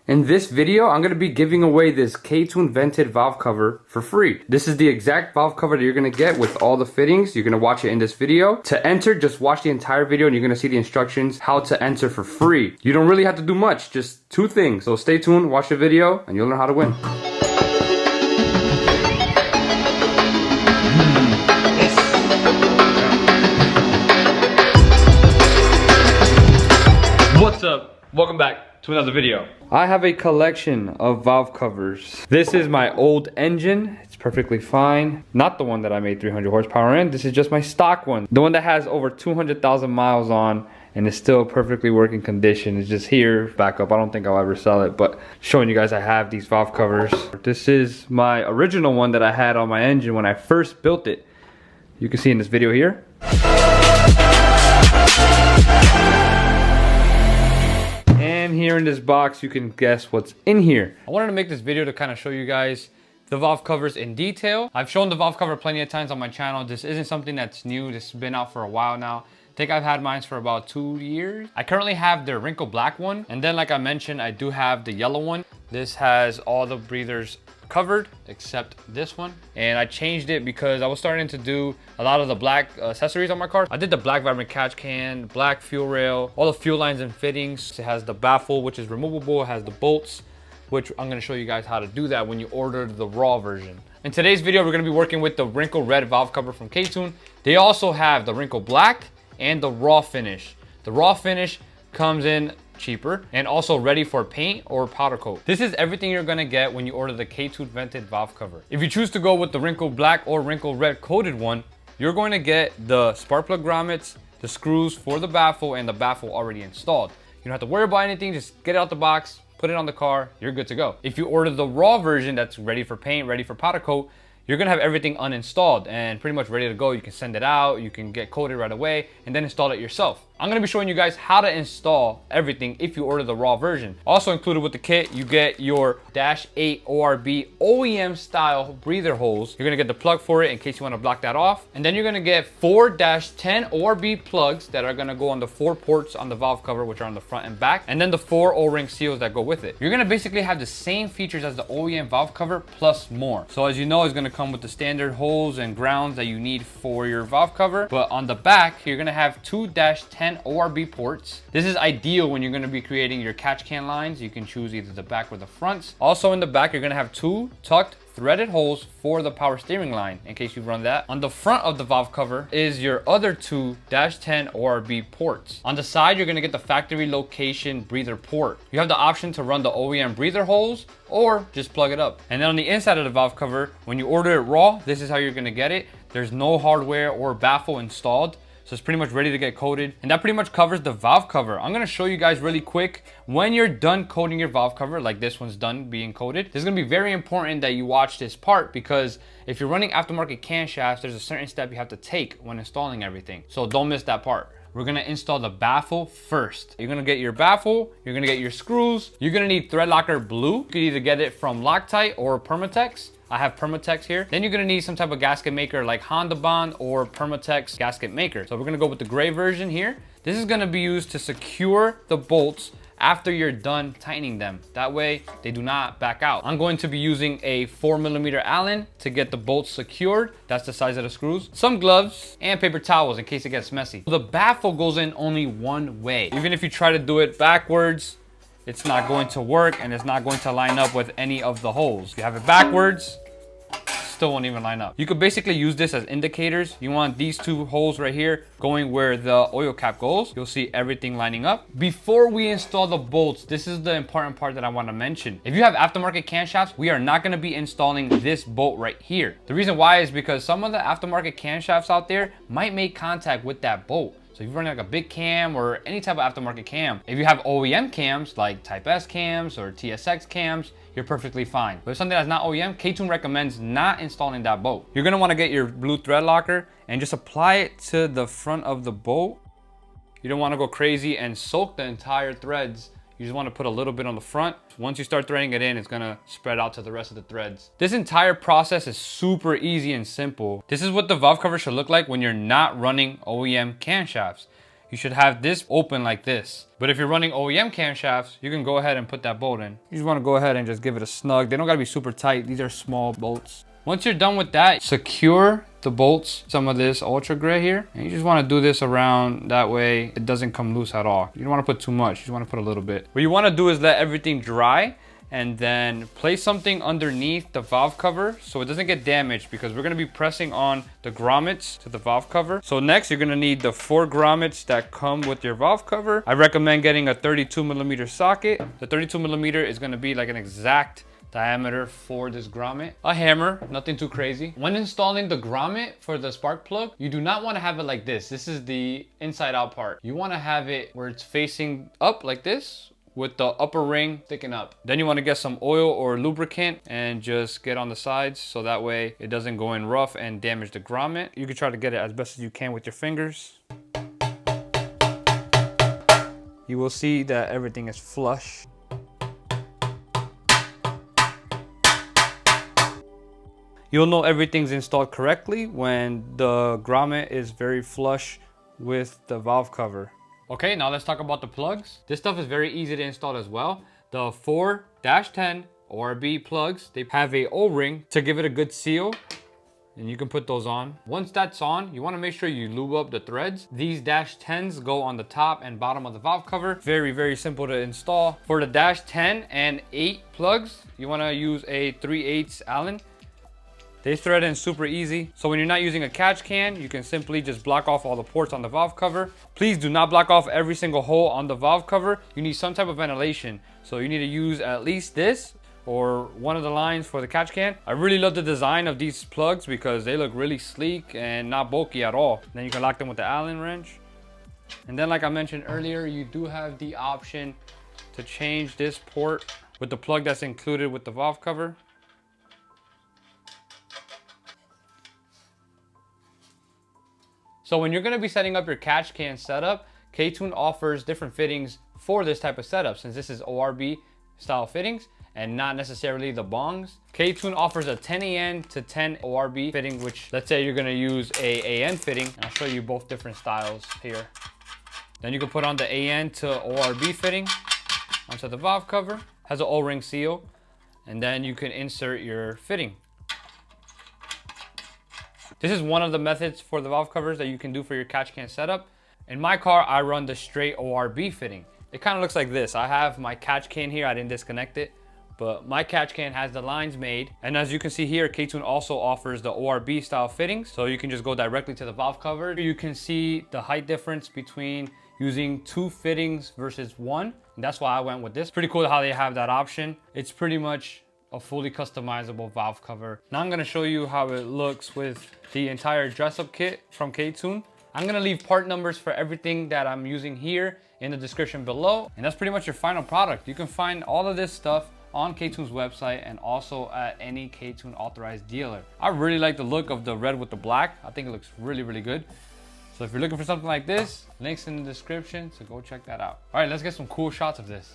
In this video, I'm going to be giving away this K-Tune vented valve cover for free. This is the exact valve cover that you're going to get with all the fittings. You're going to watch it in this video. To enter, just watch the entire video and you're going to see the instructions how to enter for free. You don't really have to do much, just 2 things. So stay tuned, watch the video, and you'll learn how to win. What's up? Welcome back to another video. I have a collection of valve covers. This is my old engine. It's perfectly fine. Not the one that I made 300 horsepower in. This is just my stock one. The one that has over 200,000 miles on and is still perfectly working condition. It's just here, backup. I don't think I'll ever sell it, but showing you guys I have these valve covers. This is my original one that I had on my engine when I first built it. You can see in this video here. And here in this box, you can guess what's in here. I wanted to make this video to kind of show you guys the valve covers in detail. I've shown the valve cover plenty of times on my channel. This isn't something that's new. This has been out for a while now. I think I've had mine for about 2 years. I currently have the wrinkle black one. And then like I mentioned, I do have the yellow one. This has all the breathers covered except this one, and I changed it because I was starting to do a lot of the black accessories on my car. I did the black vibrant catch can, black fuel rail, all the fuel lines and fittings. It has the baffle, which is removable. It has the bolts, which I'm going to show you guys how to do that when you order the raw version. In today's video, we're going to be working with the wrinkle red valve cover from K-Tune. They also have the wrinkle black and the raw finish. The raw finish comes in cheaper and also ready for paint or powder coat. This is everything you're gonna get when you order the K-Tune vented valve cover. If you choose to go with the wrinkle black or wrinkle red coated one, you're going to get the spark plug grommets, the screws for the baffle, and the baffle already installed. You don't have to worry about anything, just get it out the box, put it on the car, you're good to go. If you order the raw version that's ready for paint, ready for powder coat, you're gonna have everything uninstalled and pretty much ready to go. You can send it out, you can get coated right away, and then install it yourself. I'm gonna be showing you guys how to install everything if you order the raw version. Also included with the kit, you get your -8 ORB OEM style breather holes. You're gonna get the plug for it in case you wanna block that off. And then you're gonna get 4-10 ORB plugs that are gonna go on the 4 ports on the valve cover, which are on the front and back. And then the 4 O-ring seals that go with it. You're gonna basically have the same features as the OEM valve cover plus more. So as you know, it's gonna come with the standard holes and grounds that you need for your valve cover. But on the back, you're gonna have 2-10 ORB ports. This is ideal when you're going to be creating your catch can lines. You can choose either the back or the fronts. Also in the back, you're going to have 2 tucked threaded holes for the power steering line in case you run that. On the front of the valve cover is your other 2-10 ORB ports. On the side, you're going to get the factory location breather port. You have the option to run the OEM breather holes or just plug it up. And then on the inside of the valve cover, when you order it raw, this is how you're going to get it. There's no hardware or baffle installed. So it's pretty much ready to get coated. And that pretty much covers the valve cover. I'm gonna show you guys really quick when you're done coating your valve cover, like this one's done being coated. This is gonna be very important that you watch this part because if you're running aftermarket camshafts, there's a certain step you have to take when installing everything. So don't miss that part. We're gonna install the baffle first. You're gonna get your baffle, you're gonna get your screws, you're gonna need thread locker blue. You could either get it from Loctite or Permatex. I have Permatex here. Then you're gonna need some type of gasket maker like Honda Bond or Permatex gasket maker. So we're gonna go with the gray version here. This is gonna be used to secure the bolts after you're done tightening them. That way they do not back out. I'm going to be using a 4mm Allen to get the bolts secured. That's the size of the screws. Some gloves and paper towels in case it gets messy. The baffle goes in only one way. Even if you try to do it backwards, it's not going to work and it's not going to line up with any of the holes. If you have it backwards, still won't even line up. You could basically use this as indicators. You want these 2 holes right here going where the oil cap goes. You'll see everything lining up. Before we install the bolts, this is the important part that I want to mention. If you have aftermarket camshafts, we are not going to be installing this bolt right here. The reason why is because some of the aftermarket camshafts out there might make contact with that bolt. So if you're running like a big cam or any type of aftermarket cam, if you have OEM cams like Type S cams or TSX cams, you're perfectly fine. But if something that's not OEM, K-Tune recommends not installing that bolt. You're gonna wanna get your blue thread locker and just apply it to the front of the bolt. You don't wanna go crazy and soak the entire threads. You just wanna put a little bit on the front. Once you start threading it in, it's gonna spread out to the rest of the threads. This entire process is super easy and simple. This is what the valve cover should look like when you're not running OEM camshafts. you should have this open like this. But if you're running OEM camshafts, you can go ahead and put that bolt in. You just want to go ahead and just give it a snug. They don't got to be super tight. These are small bolts. Once you're done with that, secure the bolts, some of this ultra gray here. And you just want to do this around, that way it doesn't come loose at all. You don't want to put too much, you just want to put a little bit. What you want to do is let everything dry and then place something underneath the valve cover so it doesn't get damaged, because we're going to be pressing on the grommets to the valve cover. So next you're going to need the 4 grommets that come with your valve cover. I recommend getting a 32mm socket. The 32mm is going to be like an exact diameter for this grommet. A hammer, nothing too crazy. When installing the grommet for the spark plug, you do not want to have it like this. This is the inside out part. You want to have it where it's facing up like this, with the upper ring sticking up. Then you want to get some oil or lubricant and just get on the sides so that way it doesn't go in rough and damage the grommet. You can try to get it as best as you can with your fingers. You will see that everything is flush. You'll know everything's installed correctly when the grommet is very flush with the valve cover. Okay, now let's talk about the plugs. This stuff is very easy to install as well. The 4-10 ORB plugs, they have a O-ring to give it a good seal, and you can put those on. Once that's on, you want to make sure you lube up the threads. These -10s go on the top and bottom of the valve cover. Very, very simple to install. For the -10 and 8 plugs, you want to use a 3/8 Allen. They thread in super easy. So when you're not using a catch can, you can simply just block off all the ports on the valve cover. Please do not block off every single hole on the valve cover. You need some type of ventilation. So you need to use at least this or one of the lines for the catch can. I really love the design of these plugs because they look really sleek and not bulky at all. Then you can lock them with the Allen wrench. And then like I mentioned earlier, you do have the option to change this port with the plug that's included with the valve cover. So when you're going to be setting up your catch can setup, K-Tune offers different fittings for this type of setup, since this is ORB style fittings and not necessarily the bongs. K-Tune offers a 10 AN to 10 ORB fitting, which let's say you're going to use a AN fitting. I'll show you both different styles here. Then you can put on the AN to ORB fitting onto the valve cover. Has an O-ring seal, and then you can insert your fitting. This is one of the methods for the valve covers that you can do for your catch can setup. In my car, I run the straight ORB fitting. It kind of looks like this. I have my catch can here. I didn't disconnect it, but my catch can has the lines made. And as you can see here, K-Tune also offers the ORB style fittings. So you can just go directly to the valve cover. You can see the height difference between using 2 fittings versus 1. And that's why I went with this. Pretty cool how they have that option. It's pretty much a fully customizable valve cover. Now I'm gonna show you how it looks with the entire dress-up kit from K-Tune. I'm gonna leave part numbers for everything that I'm using here in the description below. And that's pretty much your final product. You can find all of this stuff on K-Tune's website and also at any K-Tune authorized dealer. I really like the look of the red with the black. I think it looks really, really good. So if you're looking for something like this, links in the description, so go check that out. All right, let's get some cool shots of this.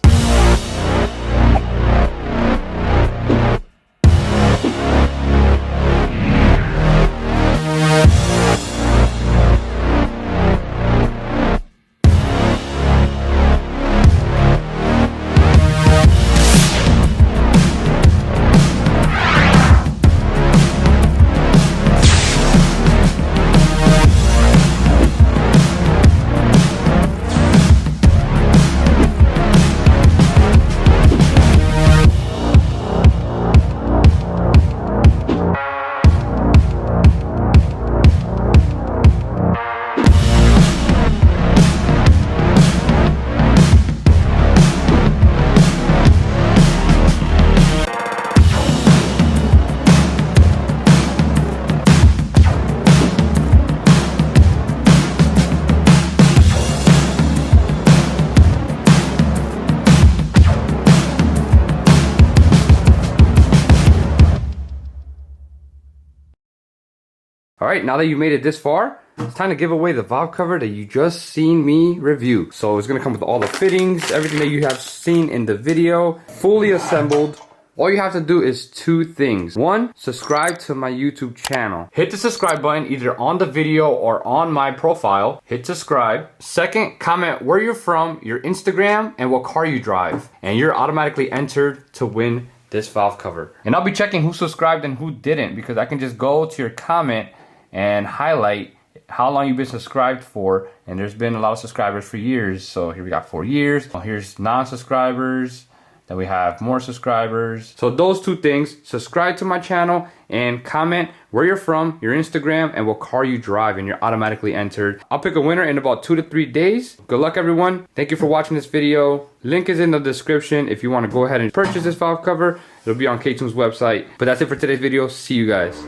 All right, now that you made it this far, it's time to give away the valve cover that you just seen me review. So it's gonna come with all the fittings, everything that you have seen in the video, fully assembled, All you have to do is 2 things. 1, subscribe to my YouTube channel. Hit the subscribe button either on the video or on my profile. Hit subscribe. 2nd, comment where you're from, your Instagram, and what car you drive. And you're automatically entered to win this valve cover. And I'll be checking who subscribed and who didn't, because I can just go to your comment and highlight how long you've been subscribed for. And there's been a lot of subscribers for years. So here we got 4 years. Here's non-subscribers. Then we have more subscribers. So those 2 things, subscribe to my channel and comment where you're from, your Instagram, and what car you drive, and you're automatically entered. I'll pick a winner in about 2 to 3 days. Good luck, everyone. Thank you for watching this video. Link is in the description if you want to go ahead and purchase this valve cover. It'll be on K-Tune's website. But that's it for today's video. See you guys.